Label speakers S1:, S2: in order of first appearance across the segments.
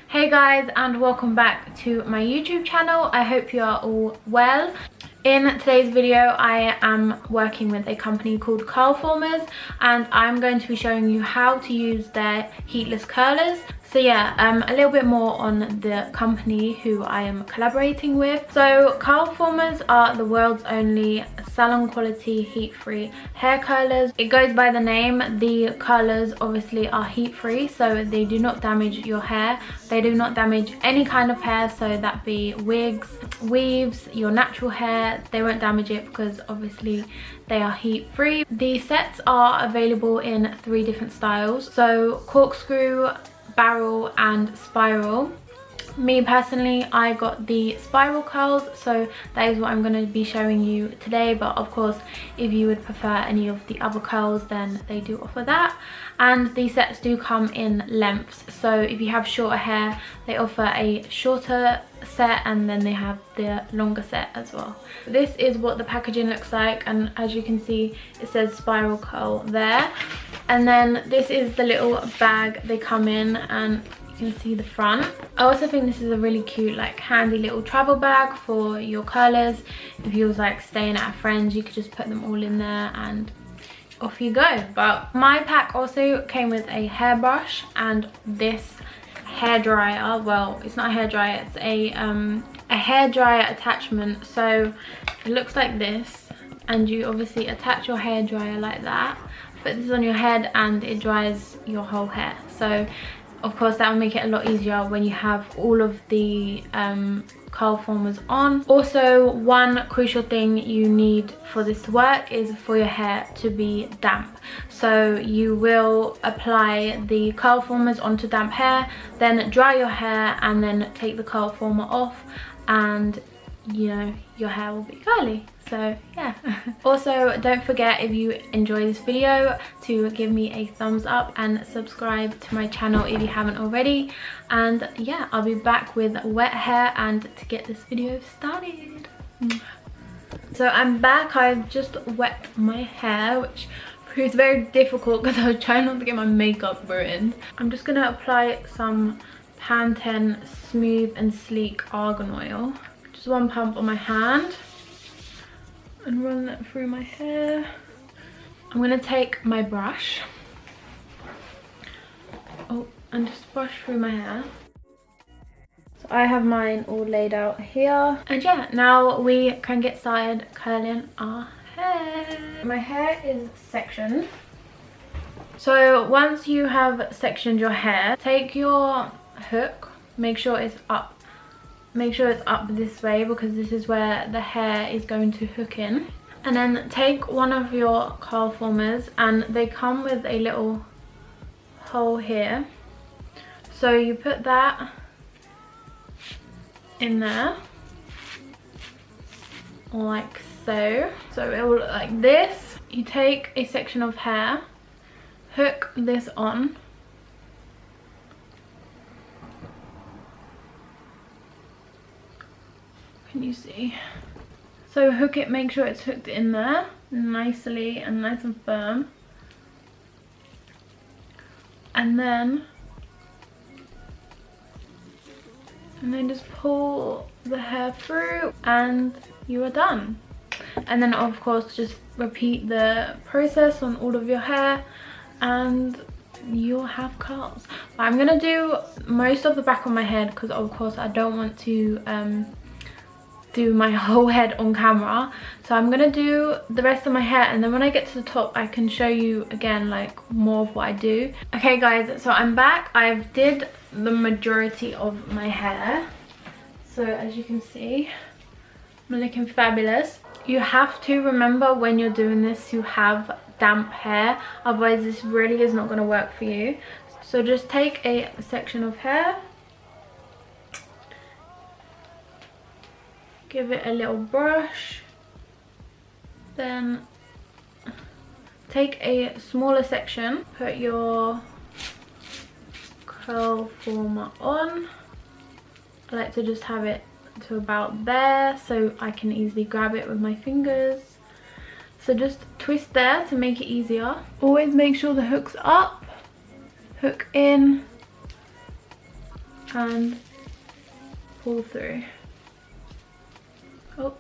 S1: Hey guys, and welcome back to my YouTube channel. I hope you are all well. In today's video I am working with a company called Curlformers, and I'm going to be showing you how to use their heatless curlers. So yeah, a little bit more on the company who I am collaborating with. So Curlformers are the world's only salon quality heat-free hair curlers. It goes by the name. The curlers obviously are heat-free, so they do not damage your hair. They do not damage any kind of hair, so that be wigs, weaves, your natural hair. They won't damage it because obviously they are heat-free. The sets are available in 3 different styles, so corkscrew, barrel and spiral. Me personally, I got the spiral curls, so that is what I'm going to be showing you today. But of course, if you would prefer any of the other curls, then they do offer that. And these sets do come in lengths, so if you have shorter hair, they offer a shorter set, and then they have the longer set as well. This is what the packaging looks like, and as you can see, it says spiral curl there. And then this is the little bag they come in, and you can see the front. I also think this is a really cute, like, handy little travel bag for your curlers. If you was like staying at a friend's, you could just put them all in there and off you go. But my pack also came with a hairbrush and this hair dryer. Well, it's not a hair dryer, it's a hair dryer attachment. So it looks like this, and you obviously attach your hair dryer like that, put this on your head, and it dries your whole hair. So of course that will make it a lot easier when you have all of the Curlformers on. Also, one crucial thing you need for this to work is for your hair to be damp. So you will apply the Curlformers onto damp hair, then dry your hair, and then take the Curlformer off, and you know, your hair will be curly. So yeah. Also, don't forget, if you enjoy this video, to give me a thumbs up and subscribe to my channel if you haven't already. And yeah, I'll be back with wet hair and to get this video started. So I'm back. I've just wet my hair, which proves very difficult because I was trying not to get my makeup ruined. I'm just gonna apply some Pantene Smooth and Sleek Argan Oil. Just 1 pump on my hand and run that through my hair. I'm gonna take my brush, and just brush through my hair. So I have mine all laid out here, and yeah, now we can get started curling our hair. My hair is sectioned. So once you have sectioned your hair, take your hook, make sure it's up. Make sure it's up this way, because this is where the hair is going to hook in. And then take one of your Curlformers, and they come with a little hole here. So you put that in there, like so. So it will look like this. You take a section of hair, hook this on. Can you see? So hook it, make sure it's hooked in there nicely and nice and firm, and then just pull the hair through, and you are done. And then of course just repeat the process on all of your hair, and you'll have curls. But I'm gonna do most of the back of my head because of course I don't want to do my whole head on camera. So I'm gonna do the rest of my hair, and then when I get to the top I can show you again like more of what I do. Okay guys, so I'm back. I've did the majority of my hair, so as you can see, I'm looking fabulous. You have to remember when you're doing this to have damp hair, otherwise this really is not going to work for you. So just take a section of hair, give it a little brush, then take a smaller section, put your Curlformer on. I like to just have it to about there so I can easily grab it with my fingers. So just twist there to make it easier. Always make sure the hook's up, hook in, and pull through. Oh.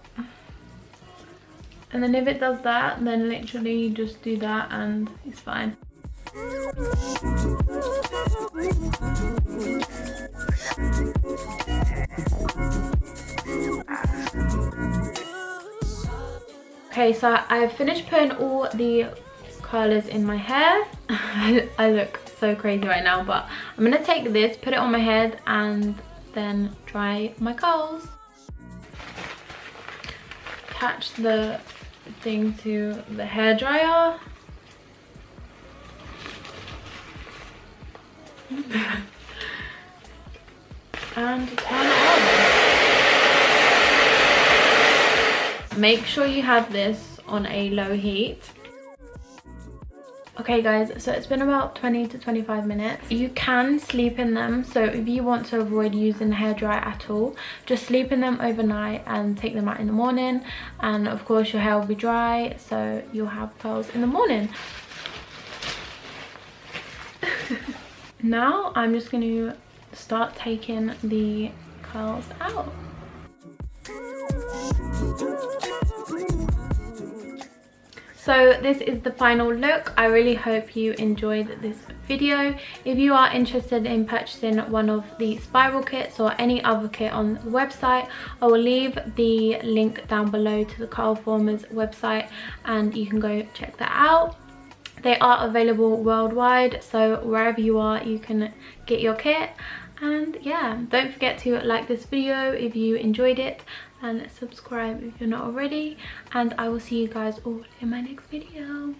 S1: And then if it does that, then literally you just do that and it's fine. Okay, so I've finished putting all the curlers in my hair. I look so crazy right now, but I'm gonna take this, put it on my head, and then dry my curls. Attach the thing to the hairdryer. And turn it on. Make sure you have this on a low heat. Okay guys, so it's been about 20 to 25 minutes. You can sleep in them, so if you want to avoid using the hairdryer at all, just sleep in them overnight and take them out in the morning, and of course your hair will be dry, so you'll have curls in the morning. Now I'm just going to start taking the curls out. So this is the final look. I really hope you enjoyed this video. If you are interested in purchasing one of the spiral kits or any other kit on the website, I will leave the link down below to the Curlformers website and you can go check that out. They are available worldwide, so wherever you are you can get your kit. And yeah, don't forget to like this video if you enjoyed it, and subscribe if you're not already, and I will see you guys all in my next video.